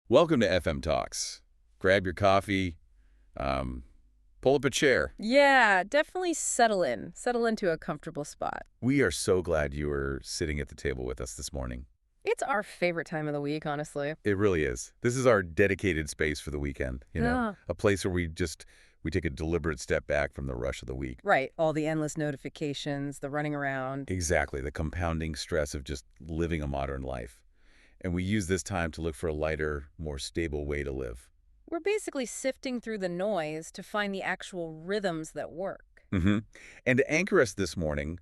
Welcome to FM Talks. Grab your coffee, um, pull up a chair. Yeah, definitely settle in. Settle into a comfortable spot. We are so glad you are sitting at the table with us this morning. It's our favorite time of the week, honestly. It really is. This is our dedicated space for the weekend, Ah, a place where we take a deliberate step back from the rush of the week. right. All the endless notifications, the running around. Exactly, the compounding stress of just living a modern life. And we use this time to look for a lighter, more stable way to live. We're basically sifting through the noise to find the actual rhythms that work. hmm And to anchor us this morning,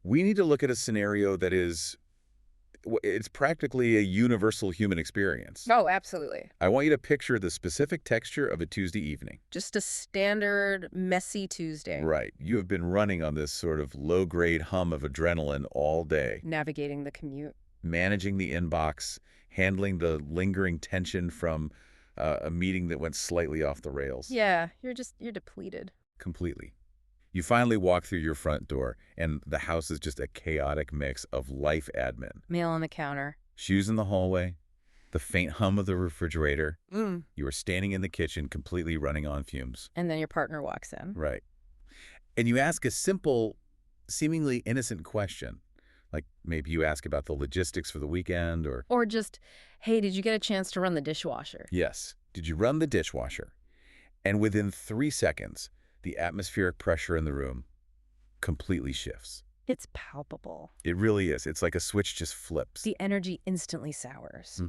we need to look at a scenario that it's practically a universal human experience. Oh, absolutely. I want you to picture the specific texture of a Tuesday evening. Just a standard messy Tuesday. Right. You have been running on this sort of low-grade hum of adrenaline all day, Navigating the commute. managing the inbox, handling the lingering tension from a meeting that went slightly off the rails. Yeah, you're depleted. Completely. You finally walk through your front door, and the house is just a chaotic mix of life admin. Mail on the counter. Shoes in the hallway, the faint hum of the refrigerator. Mm. You are standing in the kitchen, completely running on fumes. And then your partner walks in. Right. And you ask a simple, seemingly innocent question. Like maybe you ask about the logistics for the weekend or, Or just, hey, did you get a chance to run the dishwasher? yes, did you run the dishwasher? And within 3 seconds, the atmospheric pressure in the room completely shifts. It's palpable. It really is. It's like a switch just flips. The energy instantly sours.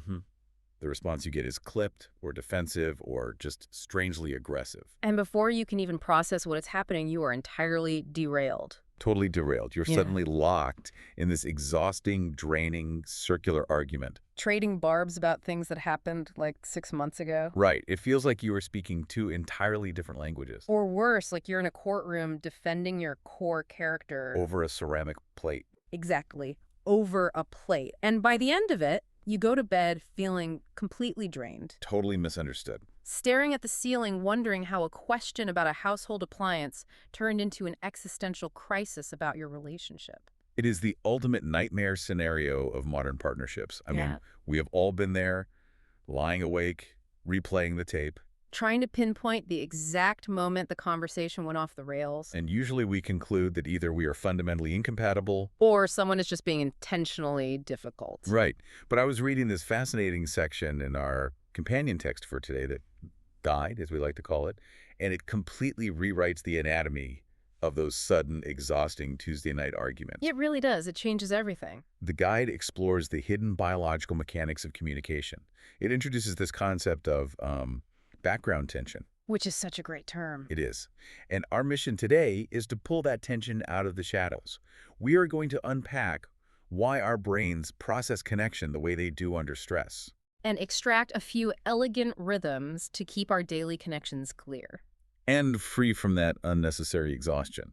The response you get is clipped or defensive or just strangely aggressive. And before you can even process what is happening, you are entirely derailed. Totally derailed. You're Yeah. suddenly locked in this exhausting, draining, circular argument. Trading barbs about things that happened like 6 months ago. Right. It feels like you are speaking two entirely different languages Or worse, like you're in a courtroom defending your core character. over a ceramic plate. Exactly. Over a plate. And by the end of it, you go to bed feeling completely drained. Totally misunderstood. Staring at the ceiling, wondering how a question about a household appliance turned into an existential crisis about your relationship. It is the ultimate nightmare scenario of modern partnerships. I mean, we have all been there, lying awake, replaying the tape, Trying to pinpoint the exact moment the conversation went off the rails. and usually we conclude that either we are fundamentally incompatible. Or someone is just being intentionally difficult. Right. But I was reading this fascinating section in our companion text for today, that guide, as we like to call it, and it completely rewrites the anatomy of those sudden, exhausting Tuesday night arguments. It really does. It changes everything. The guide explores the hidden biological mechanics of communication. It introduces this concept of background tension. Which is such a great term. It is. And our mission today is to pull that tension out of the shadows. We are going to unpack why our brains process connection the way they do under stress. And extract a few elegant rhythms to keep our daily connections clear. And free from that unnecessary exhaustion.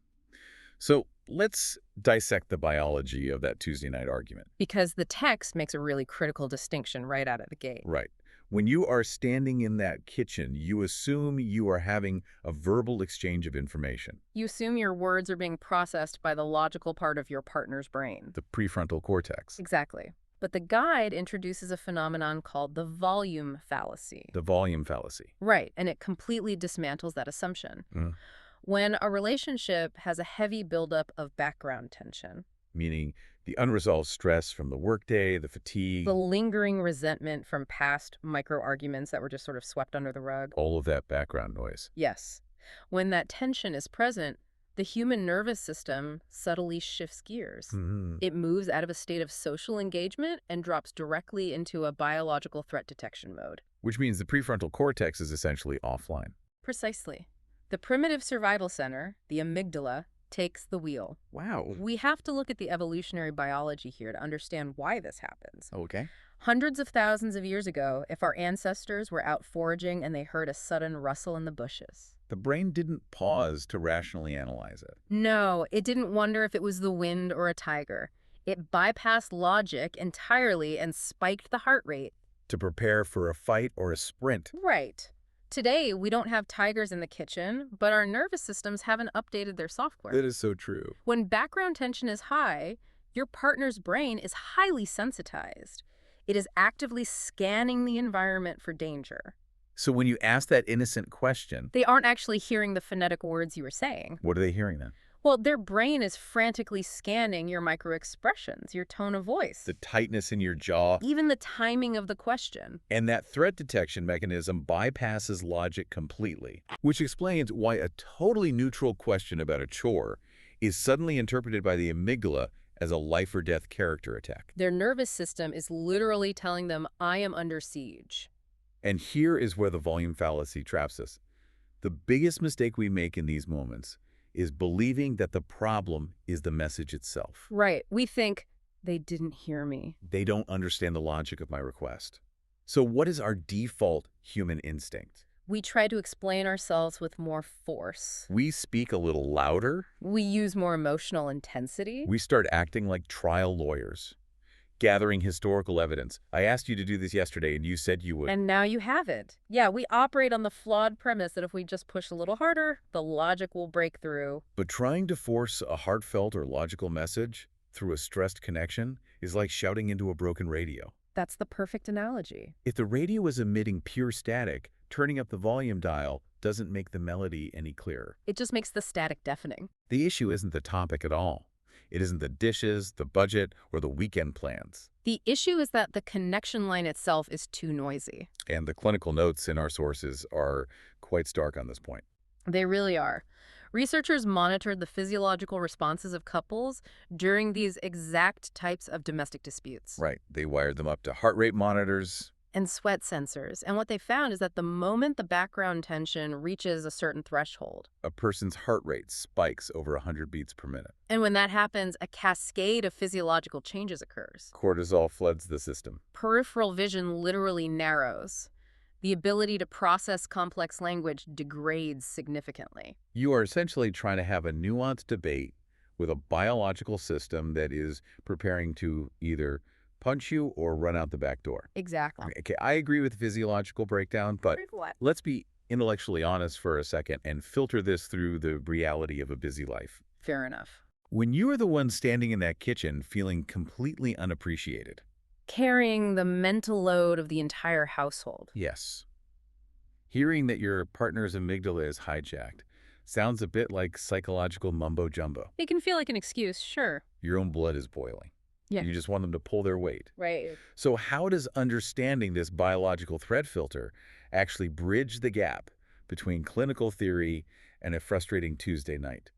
So let's dissect the biology of that Tuesday night argument. Because the text makes a really critical distinction right out of the gate. Right. When you are standing in that kitchen, you assume you are having a verbal exchange of information, You assume your words are being processed by the logical part of your partner's brain. the prefrontal cortex, Exactly. But the guide introduces a phenomenon called the volume fallacy. the volume fallacy. Right, and it completely dismantles that assumption. Mhm. When a relationship has a heavy buildup of background tension, Meaning the unresolved stress from the workday, the fatigue, the lingering resentment from past micro-arguments that were just sort of swept under the rug. all of that background noise. Yes. When that tension is present, the human nervous system subtly shifts gears. It moves out of a state of social engagement and drops directly into a biological threat detection mode. Which means the prefrontal cortex is essentially offline. Precisely. The primitive survival center, the amygdala, takes the wheel. Wow. We have to look at the evolutionary biology here to understand why this happens. Okay. Hundreds of thousands of years ago, if our ancestors were out foraging and they heard a sudden rustle in the bushes. The brain didn't pause to rationally analyze it. No, it didn't wonder if it was the wind or a tiger. It bypassed logic entirely and spiked the heart rate. To prepare for a fight or a sprint. Right. Today, we don't have tigers in the kitchen, but our nervous systems haven't updated their software. That is so true. When background tension is high, your partner's brain is highly sensitized. It is actively scanning the environment for danger. So when you ask that innocent question, They aren't actually hearing the phonetic words you were saying. what are they hearing then? Well, their brain is frantically scanning your microexpressions, your tone of voice, The tightness in your jaw. even the timing of the question. And that threat detection mechanism bypasses logic completely, which explains why a totally neutral question about a chore is suddenly interpreted by the amygdala as a life-or-death character attack. Their nervous system is literally telling them, I am under siege. And here is where the volume fallacy traps us. The biggest mistake we make in these moments is believing that the problem is the message itself. Right. We think, they didn't hear me. They don't understand the logic of my request. So what is our default human instinct? We try to explain ourselves with more force. We speak a little louder. We use more emotional intensity. We start acting like trial lawyers, gathering historical evidence. I asked you to do this yesterday, and you said you would. And now you have it. Yeah, we operate on the flawed premise that if we just push a little harder, the logic will break through. But trying to force a heartfelt or logical message through a stressed connection is like shouting into a broken radio. That's the perfect analogy. If the radio is emitting pure static, turning up the volume dial doesn't make the melody any clearer. It just makes the static deafening. The issue isn't the topic at all. It isn't the dishes, the budget, or the weekend plans. The issue is that the connection line itself is too noisy. And the clinical notes in our sources are quite stark on this point. They really are. Researchers monitored the physiological responses of couples during these exact types of domestic disputes. Right. They wired them up to heart rate monitors. And sweat sensors. And what they found is that the moment the background tension reaches a certain threshold, A person's heart rate spikes over 100 beats per minute. and when that happens, a cascade of physiological changes occurs. Cortisol floods the system. Peripheral vision literally narrows. The ability to process complex language degrades significantly. You are essentially trying to have a nuanced debate with a biological system that is preparing to either punch you or run out the back door. Exactly. Okay, I agree with the physiological breakdown, but let's be intellectually honest for a second and filter this through the reality of a busy life. Fair enough. When you are the one standing in that kitchen feeling completely unappreciated. Carrying the mental load of the entire household. Yes. Hearing that your partner's amygdala is hijacked sounds a bit like psychological mumbo-jumbo. It can feel like an excuse, sure. Your own blood is boiling. Yeah. You just want them to pull their weight. Right. So how does understanding this biological threat filter actually bridge the gap between clinical theory and a frustrating Tuesday night?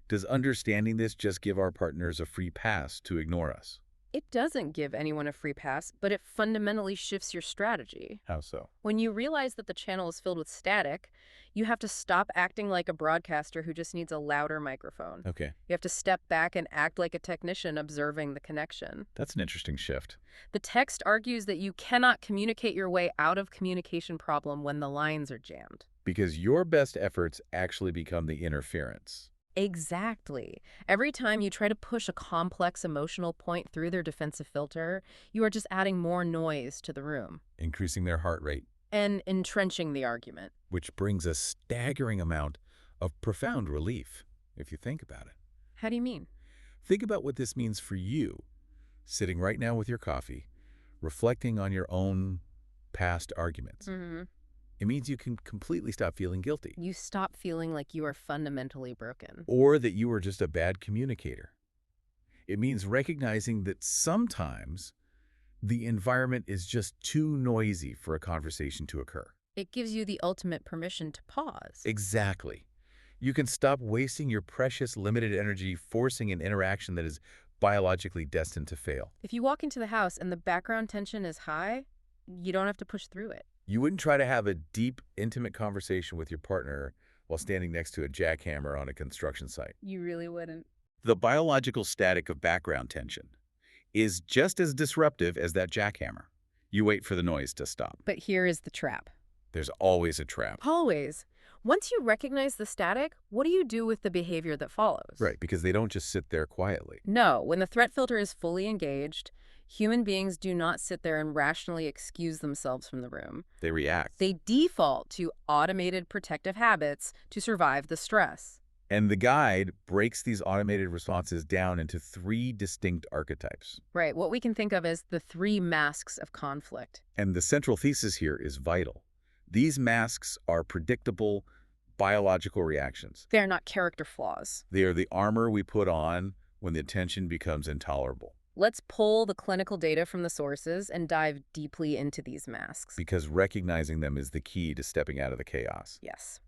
Does understanding this just give our partners a free pass to ignore us? It doesn't give anyone a free pass, but it fundamentally shifts your strategy. How so? When you realize that the channel is filled with static, you have to stop acting like a broadcaster who just needs a louder microphone. Okay, You have to step back and act like a technician observing the connection. that's an interesting shift. The text argues that you cannot communicate your way out of communication problem when the lines are jammed. Because your best efforts actually become the interference. Exactly. Every time you try to push a complex emotional point through their defensive filter, you are just adding more noise to the room Increasing their heart rate, and entrenching the argument. which brings a staggering amount of profound relief, if you think about it. How do you mean? Think about what this means for you, sitting right now with your coffee, reflecting on your own past arguments. It means you can completely stop feeling guilty, You stop feeling like you are fundamentally broken. or that you are just a bad communicator. It means recognizing that sometimes the environment is just too noisy for a conversation to occur. It gives you the ultimate permission to pause. Exactly. You can stop wasting your precious limited energy forcing an interaction that is biologically destined to fail. If you walk into the house and the background tension is high, you don't have to push through it. You wouldn't try to have a deep, intimate conversation with your partner while standing next to a jackhammer on a construction site. You really wouldn't. The biological static of background tension is just as disruptive as that jackhammer. You wait for the noise to stop. But here is the trap. There's always a trap. Always. Once you recognize the static, what do you do with the behavior that follows? Right, because they don't just sit there quietly. No, when the threat filter is fully engaged, human beings do not sit there and rationally excuse themselves from the room. They react. They default to automated protective habits to survive the stress. And the guide breaks these automated responses down into 3 distinct archetypes. Right, what we can think of as the three masks of conflict. And the central thesis here is vital. These masks are predictable biological reactions. They're not character flaws. They are the armor we put on when the tension becomes intolerable. Let's pull the clinical data from the sources and dive deeply into these masks. Because recognizing them is the key to stepping out of the chaos. Yes.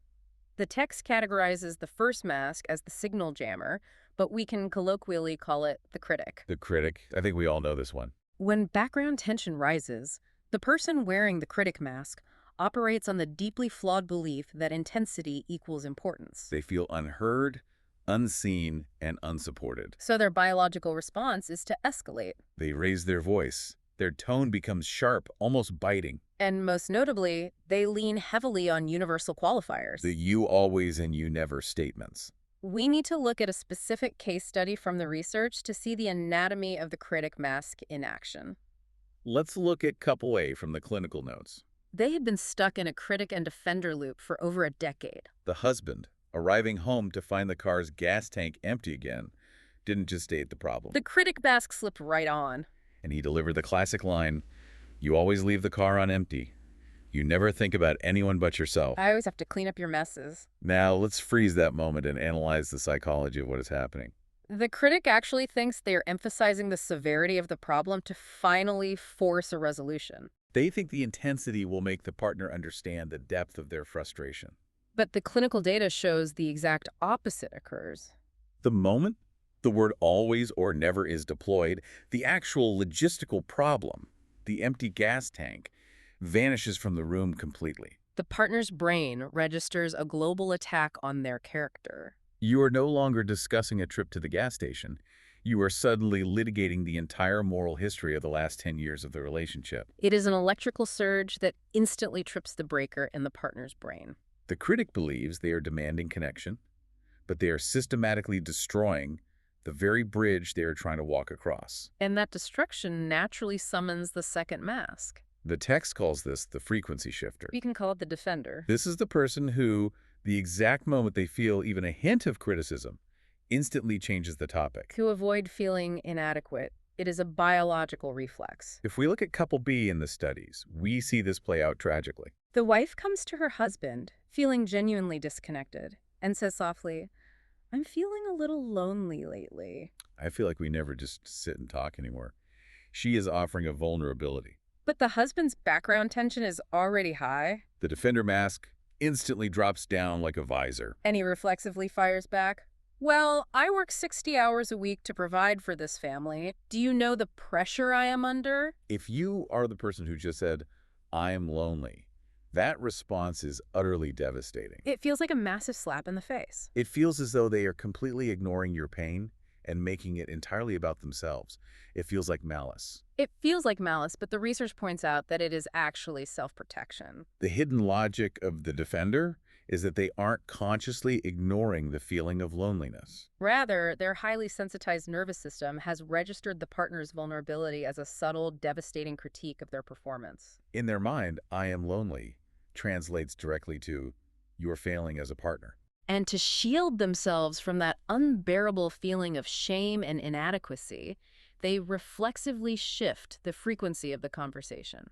The text categorizes the first mask as the signal jammer, but we can colloquially call it the critic. The critic, I think we all know this one. When background tension rises, the person wearing the critic mask operates on the deeply flawed belief that intensity equals importance. They feel unheard, unseen, and unsupported. So their biological response is to escalate. They raise their voice. Their tone becomes sharp, almost biting. And most notably, they lean heavily on universal qualifiers. The you always and you never statements. We need to look at a specific case study from the research to see the anatomy of the critic mask in action. Let's look at couple A from the clinical notes. They had been stuck in a critic and defender loop for over a decade. The husband, arriving home to find the car's gas tank empty again, didn't just state the problem. The critic mask slipped right on. And he delivered the classic line, "You always leave the car on empty. You never think about anyone but yourself." I always have to clean up your messes. Now, let's freeze that moment and analyze the psychology of what is happening. The critic actually thinks they are emphasizing the severity of the problem to finally force a resolution. They think the intensity will make the partner understand the depth of their frustration. But the clinical data shows the exact opposite occurs. The moment the word always or never is deployed, the actual logistical problem, the empty gas tank, vanishes from the room completely. The partner's brain registers a global attack on their character. You are no longer discussing a trip to the gas station. You are suddenly litigating the entire moral history of the last 10 years of the relationship. It is an electrical surge that instantly trips the breaker in the partner's brain. The critic believes they are demanding connection, but they are systematically destroying the very bridge they are trying to walk across. And that destruction naturally summons the second mask. The text calls this the frequency shifter. We can call it the defender. This is the person who, the exact moment they feel even a hint of criticism, instantly changes the topic. To avoid feeling inadequate, it is a biological reflex. If we look at couple B in the studies, we see this play out tragically. The wife comes to her husband, feeling genuinely disconnected, and says softly, "I'm feeling a little lonely lately." I feel like we never just sit and talk anymore. She is offering a vulnerability. But the husband's background tension is already high. The defender mask instantly drops down like a visor. And he reflexively fires back, "Well, I work 60 hours a week to provide for this family. Do you know the pressure I am under?" If you are the person who just said, "I am lonely," that response is utterly devastating. It feels like a massive slap in the face. It feels as though they are completely ignoring your pain and making it entirely about themselves. It feels like malice. It feels like malice, but the research points out that it is actually self-protection. The hidden logic of the defender is that they aren't consciously ignoring the feeling of loneliness. Rather, their highly sensitized nervous system has registered the partner's vulnerability as a subtle, devastating critique of their performance. In their mind, "I am lonely" translates directly to "you're failing as a partner." And to shield themselves from that unbearable feeling of shame and inadequacy, they reflexively shift the frequency of the conversation.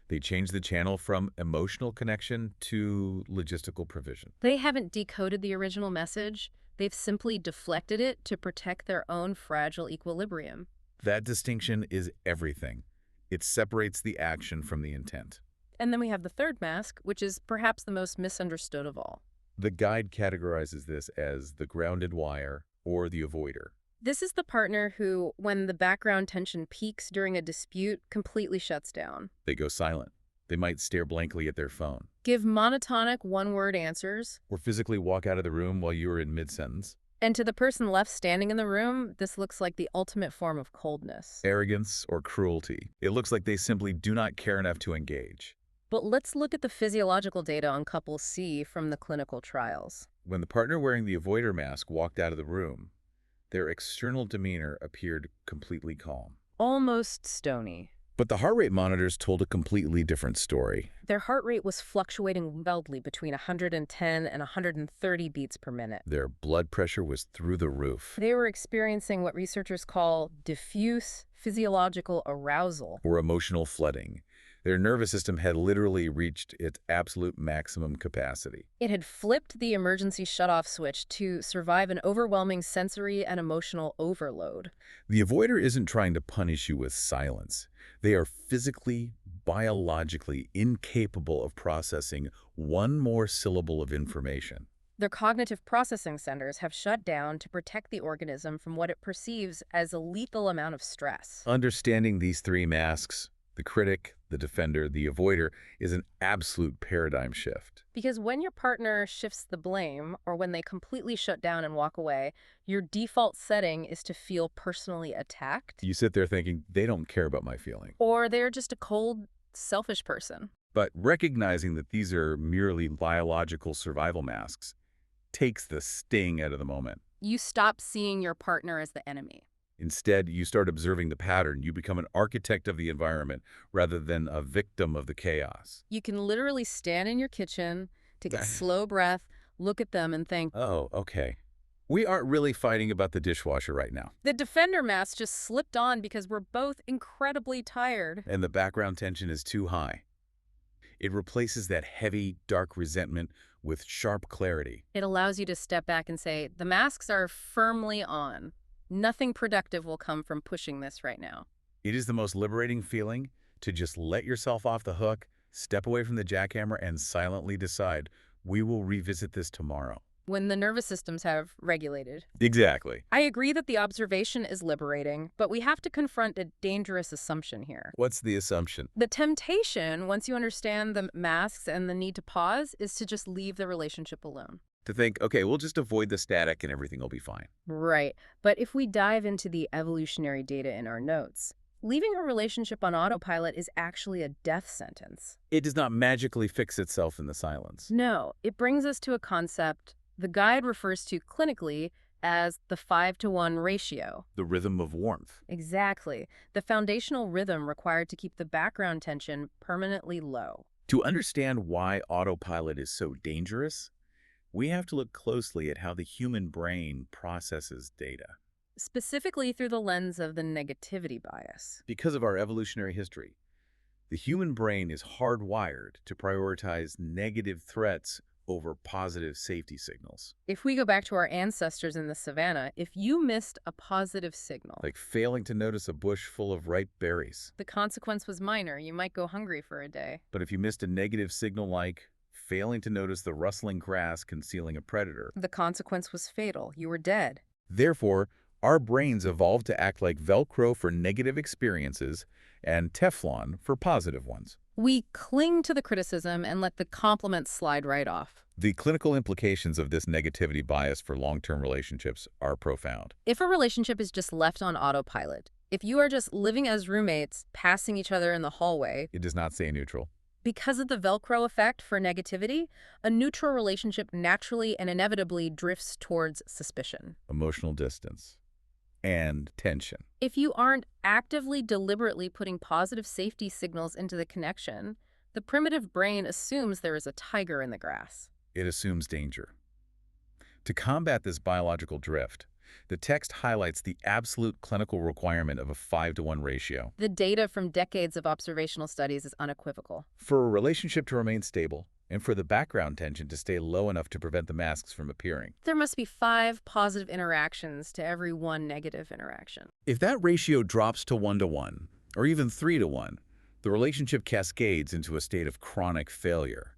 They change the channel from emotional connection to logistical provision. They haven't decoded the original message. They've simply deflected it to protect their own fragile equilibrium. That distinction is everything. It separates the action from the intent. And then we have the third mask, which is perhaps the most misunderstood of all. The guide categorizes this as the grounded wire or the avoider. This is the partner who, when the background tension peaks during a dispute, completely shuts down. They go silent. They might stare blankly at their phone. Give monotonic one-word answers. Or physically walk out of the room while you are in mid-sentence. And to the person left standing in the room, this looks like the ultimate form of coldness. Arrogance or cruelty. It looks like they simply do not care enough to engage. But let's look at the physiological data on couple C from the clinical trials. When the partner wearing the avoider mask walked out of the room, their external demeanor appeared completely calm. Almost stony. But the heart rate monitors told a completely different story. Their heart rate was fluctuating wildly between 110 and 130 beats per minute. Their blood pressure was through the roof. They were experiencing what researchers call diffuse physiological arousal. Or emotional flooding. Their nervous system had literally reached its absolute maximum capacity. It had flipped the emergency shutoff switch to survive an overwhelming sensory and emotional overload. The avoider isn't trying to punish you with silence. They are physically, biologically incapable of processing one more syllable of information. Their cognitive processing centers have shut down to protect the organism from what it perceives as a lethal amount of stress. Understanding these three masks, the critic, the defender, the avoider, is an absolute paradigm shift. Because when your partner shifts the blame, or when they completely shut down and walk away, your default setting is to feel personally attacked. You sit there thinking, they don't care about my feeling. Or they're just a cold, selfish person. But recognizing that these are merely biological survival masks takes the sting out of the moment. You stop seeing your partner as the enemy. Instead, you start observing the pattern. You become an architect of the environment rather than a victim of the chaos. You can literally stand in your kitchen, take a slow breath, look at them and think, Oh, okay. We aren't really fighting about the dishwasher right now. the defender mask just slipped on because we're both incredibly tired. And the background tension is too high. It replaces that heavy, dark resentment with sharp clarity. It allows you to step back and say, the masks are firmly on. Nothing productive will come from pushing this right now. It is the most liberating feeling to just let yourself off the hook, step away from the jackhammer, and silently decide, we will revisit this tomorrow. When the nervous systems have regulated. Exactly. I agree that the observation is liberating, but we have to confront a dangerous assumption here. What's the assumption? The temptation, once you understand the masks and the need to pause, is to just leave the relationship alone. To think, okay, we'll just avoid the static and everything will be fine. Right. But if we dive into the evolutionary data in our notes, leaving a relationship on autopilot is actually a death sentence. It does not magically fix itself in the silence. No, it brings us to a concept the guide refers to clinically as the 5-to-1 ratio. The rhythm of warmth. Exactly. The foundational rhythm required to keep the background tension permanently low. To understand why autopilot is so dangerous, we have to look closely at how the human brain processes data. Specifically through the lens of the negativity bias. Because of our evolutionary history, the human brain is hardwired to prioritize negative threats over positive safety signals. If we go back to our ancestors in the savannah, if you missed a positive signal, Like failing to notice a bush full of ripe berries. the consequence was minor. You might go hungry for a day. But if you missed a negative signal like failing to notice the rustling grass concealing a predator, The consequence was fatal. You were dead. therefore, our brains evolved to act like Velcro for negative experiences and Teflon for positive ones. We cling to the criticism and let the compliments slide right off. The clinical implications of this negativity bias for long-term relationships are profound. If a relationship is just left on autopilot, if you are just living as roommates, passing each other in the hallway, It does not say neutral. because of the Velcro effect for negativity, a neutral relationship naturally and inevitably drifts towards suspicion. Emotional distance and tension. If you aren't actively, deliberately putting positive safety signals into the connection, the primitive brain assumes there is a tiger in the grass. It assumes danger. To combat this biological drift, the text highlights the absolute clinical requirement of a 5-to-1 ratio. The data from decades of observational studies is unequivocal. For a relationship to remain stable, and for the background tension to stay low enough to prevent the masks from appearing. There must be 5 positive interactions to every 1 negative interaction. If that ratio drops to 1-to-1, or even 3-to-1, the relationship cascades into a state of chronic failure.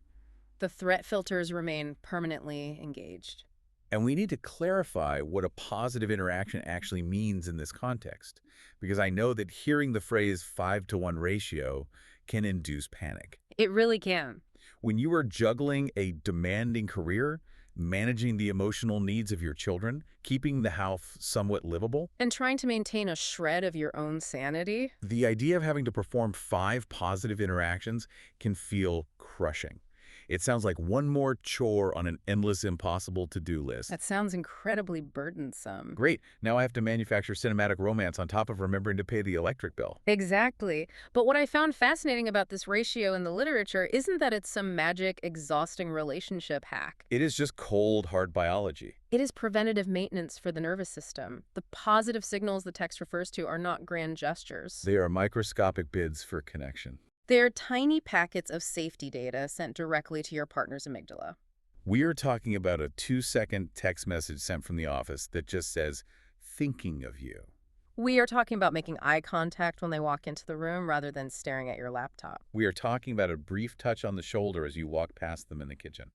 The threat filters remain permanently engaged. And we need to clarify what a positive interaction actually means in this context, because I know that hearing the phrase 5-to-1 ratio can induce panic. It really can. When you are juggling a demanding career, managing the emotional needs of your children, keeping the house somewhat livable, And trying to maintain a shred of your own sanity. the idea of having to perform 5 positive interactions can feel crushing. It sounds like one more chore on an endless, impossible to-do list. That sounds incredibly burdensome. Great. Now I have to manufacture cinematic romance on top of remembering to pay the electric bill. Exactly. But what I found fascinating about this ratio in the literature isn't that it's some magic, exhausting relationship hack. It is just cold, hard biology. It is preventative maintenance for the nervous system. The positive signals the text refers to are not grand gestures. They are microscopic bids for connection. They're tiny packets of safety data sent directly to your partner's amygdala. We are talking about a 2-second text message sent from the office that just says, thinking of you. We are talking about making eye contact when they walk into the room rather than staring at your laptop. We are talking about a brief touch on the shoulder as you walk past them in the kitchen.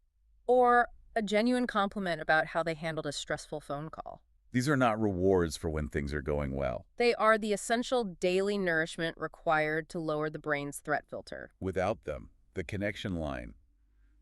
Or a genuine compliment about how they handled a stressful phone call. These are not rewards for when things are going well. They are the essential daily nourishment required to lower the brain's threat filter. Without them, the connection line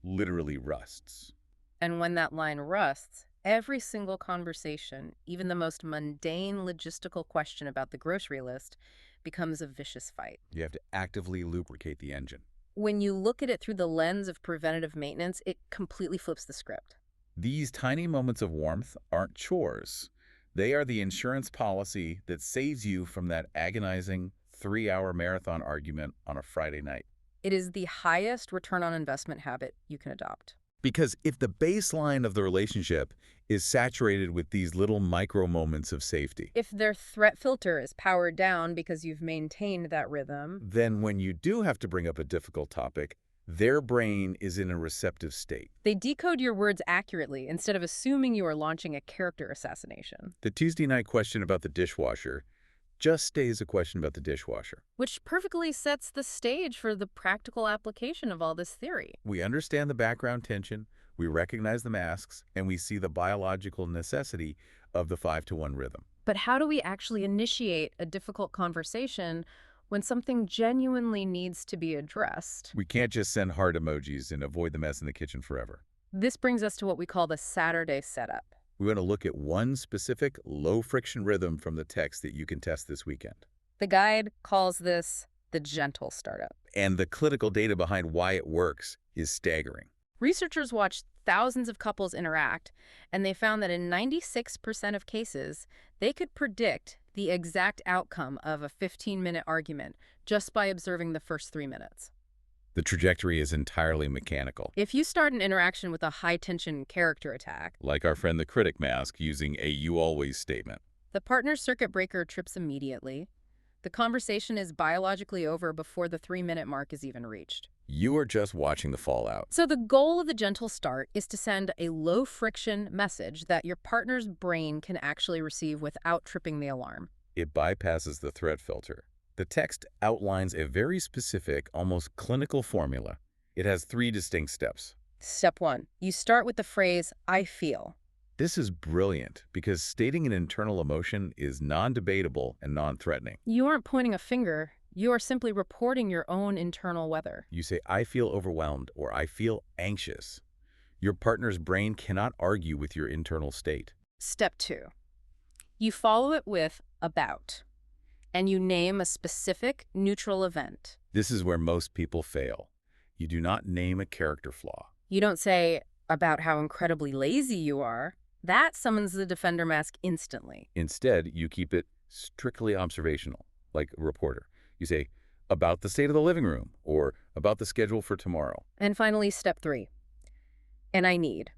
literally rusts. And when that line rusts, every single conversation, even the most mundane logistical question about the grocery list, becomes a vicious fight. You have to actively lubricate the engine. When you look at it through the lens of preventative maintenance, it completely flips the script. These tiny moments of warmth aren't chores. They are the insurance policy that saves you from that agonizing 3-hour marathon argument on a Friday night. It is the highest return on investment habit you can adopt. Because if the baseline of the relationship is saturated with these little micro moments of safety, If their threat filter is powered down because you've maintained that rhythm, then when you do have to bring up a difficult topic, their brain is in a receptive state. they decode your words accurately instead of assuming you are launching a character assassination. The Tuesday night question about the dishwasher just stays a question about the dishwasher. Which perfectly sets the stage for the practical application of all this theory. We understand the background tension, we recognize the masks, and we see the biological necessity of the 5-to-1 rhythm. But how do we actually initiate a difficult conversation when something genuinely needs to be addressed? We can't just send heart emojis and avoid the mess in the kitchen forever. This brings us to what we call the Saturday setup. We want to look at one specific low-friction rhythm from the text that you can test this weekend. The guide calls this the gentle startup. And the clinical data behind why it works is staggering. Researchers watched thousands of couples interact, and they found that in 96% of cases, they could predict the exact outcome of a 15-minute argument just by observing the first 3 minutes. The trajectory is entirely mechanical. If you start an interaction with a high-tension character attack, Like our friend the critic mask using a "you always" statement. the partner's circuit breaker trips immediately. The conversation is biologically over before the 3-minute mark is even reached. You are just watching the fallout. So the goal of the gentle start is to send a low-friction message that your partner's brain can actually receive without tripping the alarm. It bypasses the threat filter. The text outlines a very specific, almost clinical formula. It has 3 distinct steps. Step 1. You start with the phrase, I feel. This is brilliant because stating an internal emotion is non-debatable and non-threatening. You aren't pointing a finger. You are simply reporting your own internal weather. You say, I feel overwhelmed or I feel anxious. Your partner's brain cannot argue with your internal state. Step 2. You follow it with about, and you name a specific neutral event. This is where most people fail. You do not name a character flaw. You don't say about how incredibly lazy you are. That summons the defender mask instantly. Instead, you keep it strictly observational, like a reporter. You say, about the state of the living room, or about the schedule for tomorrow. And finally, step 3. And I need.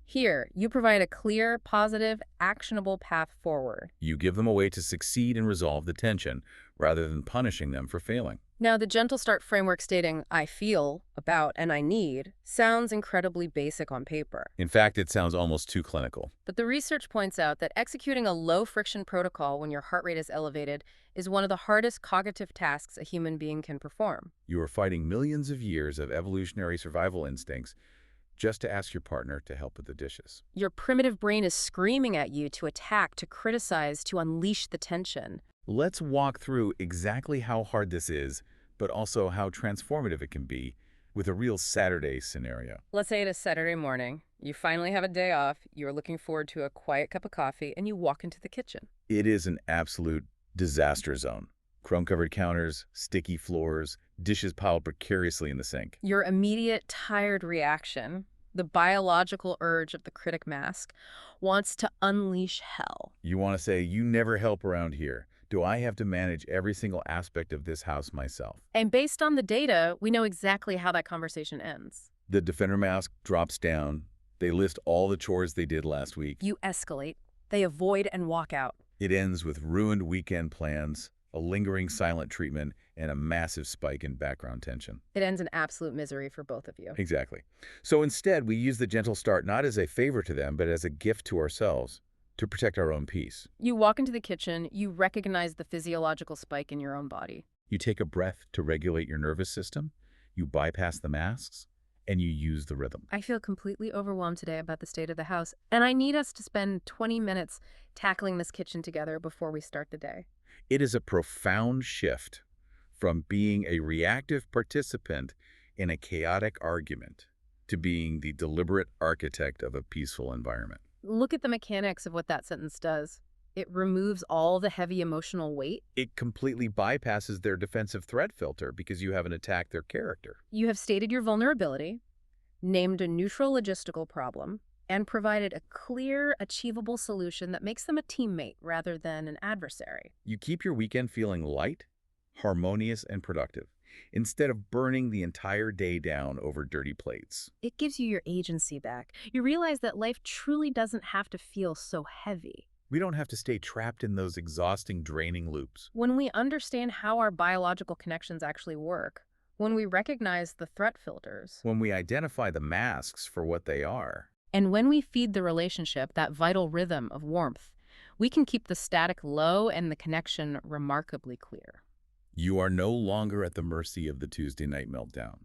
Here, you provide a clear, positive, actionable path forward. You give them a way to succeed and resolve the tension, rather than punishing them for failing. Now, the gentle start framework stating, I feel, about, and I need, sounds incredibly basic on paper. In fact, it sounds almost too clinical. But the research points out that executing a low-friction protocol when your heart rate is elevated is one of the hardest cognitive tasks a human being can perform. You are fighting millions of years of evolutionary survival instincts just to ask your partner to help with the dishes. Your primitive brain is screaming at you to attack, to criticize, to unleash the tension. Let's walk through exactly how hard this is, but also how transformative it can be with a real Saturday scenario. Let's say it is Saturday morning. You finally have a day off. You're looking forward to a quiet cup of coffee, and you walk into the kitchen. It is an absolute disaster zone. Chrome-covered counters, sticky floors, dishes piled precariously in the sink. Your immediate tired reaction, the biological urge of the critic mask, wants to unleash hell. You want to say, you never help around here. Do I have to manage every single aspect of this house myself? And based on the data, we know exactly how that conversation ends. The defender mask drops down. They list all the chores they did last week. You escalate. They avoid and walk out. It ends with ruined weekend plans, a lingering silent treatment, and a massive spike in background tension. It ends in absolute misery for both of you. Exactly. So instead, we use the gentle start not as a favor to them, but as a gift to ourselves to protect our own peace. You walk into the kitchen, you recognize the physiological spike in your own body. You take a breath to regulate your nervous system, you bypass the masks, and you use the rhythm. I feel completely overwhelmed today about the state of the house, and I need us to spend 20 minutes tackling this kitchen together before we start the day. It is a profound shift from being a reactive participant in a chaotic argument to being the deliberate architect of a peaceful environment. Look at the mechanics of what that sentence does. It removes all the heavy emotional weight. It completely bypasses their defensive threat filter because you haven't attacked their character. You have stated your vulnerability, named a neutral logistical problem, and provided a clear, achievable solution that makes them a teammate rather than an adversary. You keep your weekend feeling light, harmonious, and productive, instead of burning the entire day down over dirty plates. It gives you your agency back. You realize that life truly doesn't have to feel so heavy. We don't have to stay trapped in those exhausting, draining loops. When we understand how our biological connections actually work, when we recognize the threat filters, When we identify the masks for what they are, and when we feed the relationship that vital rhythm of warmth, we can keep the static low and the connection remarkably clear. you are no longer at the mercy of the Tuesday night meltdown.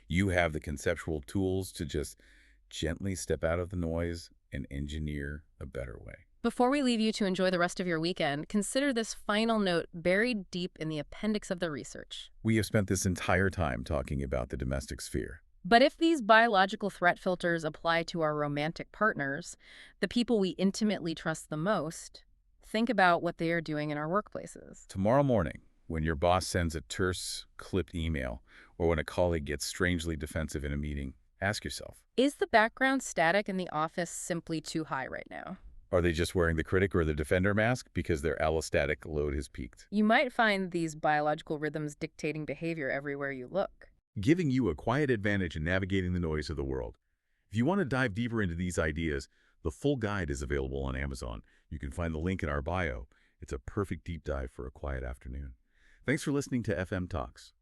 You have the conceptual tools to just gently step out of the noise and engineer a better way. Before we leave you to enjoy the rest of your weekend, consider this final note buried deep in the appendix of the research. We have spent this entire time talking about the domestic sphere. But if these biological threat filters apply to our romantic partners, the people we intimately trust the most, think about what they are doing in our workplaces. Tomorrow morning, when your boss sends a terse, clipped email, or when a colleague gets strangely defensive in a meeting, ask yourself, Is the background static in the office simply too high right now? are they just wearing the critic or the defender mask because their allostatic load has peaked? You might find these biological rhythms dictating behavior everywhere you look. Giving you a quiet advantage in navigating the noise of the world. If you want to dive deeper into these ideas, the full guide is available on Amazon. You can find the link in our bio. It's a perfect deep dive for a quiet afternoon. Thanks for listening to FM Talks.